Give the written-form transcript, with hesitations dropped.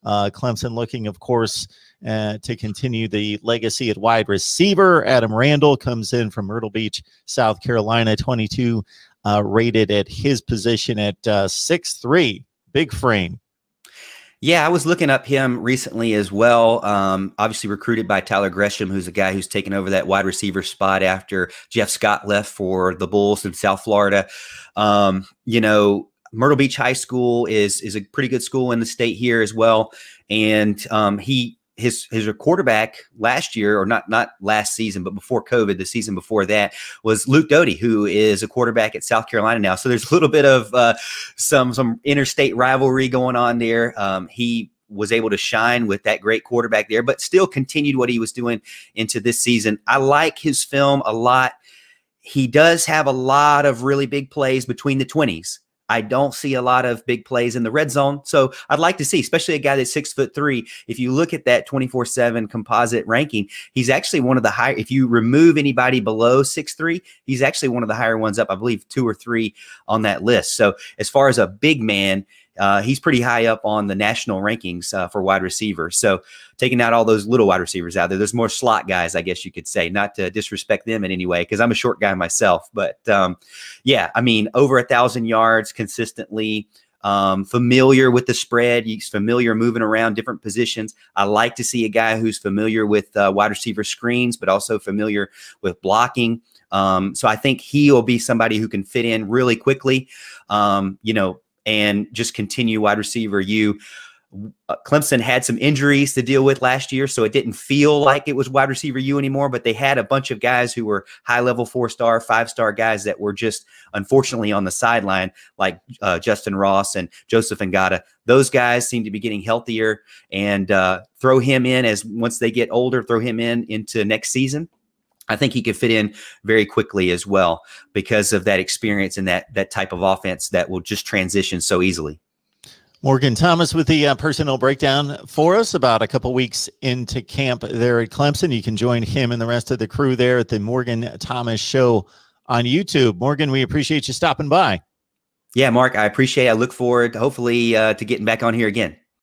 Clemson looking, of course, to continue the legacy at wide receiver. Adam Randall comes in from Myrtle Beach, South Carolina, 22 rated at his position at 6'3", big frame. Yeah, I was looking up him recently as well. Obviously recruited by Tyler Gresham, who's a guy who's taken over that wide receiver spot after Jeff Scott left for the Bulls in South Florida. You know, Myrtle Beach High School is a pretty good school in the state here as well. And his quarterback last year, or not last season, but before COVID, the season before that, was Luke Doty, who is a quarterback at South Carolina now. So there's a little bit of some interstate rivalry going on there. He was able to shine with that great quarterback there, but still continued what he was doing into this season. I like his film a lot. He does have a lot of really big plays between the 20s. I don't see a lot of big plays in the red zone. So I'd like to see, especially a guy that's 6'3". If you look at that 24/7 composite ranking, he's actually one of the higher. If you remove anybody below 6'3", he's actually one of the higher ones up, I believe 2 or 3 on that list. So as far as a big man, he's pretty high up on the national rankings for wide receivers. So taking out all those little wide receivers out there, there's more slot guys, I guess you could say, not to disrespect them in any way, because I'm a short guy myself. But yeah, I mean, over 1,000 yards consistently, familiar with the spread. He's familiar moving around different positions. I like to see a guy who's familiar with wide receiver screens, but also familiar with blocking. So I think he'll be somebody who can fit in really quickly, you know, and just continue wide receiver. Clemson had some injuries to deal with last year, so it didn't feel like it was wide receiver U anymore, but they had a bunch of guys who were high-level 4-star, 5-star guys that were just, unfortunately, on the sideline, like Justin Ross and Joseph Ngata. Those guys seem to be getting healthier, and throw him in as once they get older, throw him into next season. I think he could fit in very quickly as well because of that experience and that type of offense that will just transition so easily. Morgan Thomas with the personnel breakdown for us about a couple weeks into camp there at Clemson. You can join him and the rest of the crew there at the Morgan Thomas Show on YouTube. Morgan, we appreciate you stopping by. Yeah, Mark, I appreciate it. I look forward, hopefully, to getting back on here again.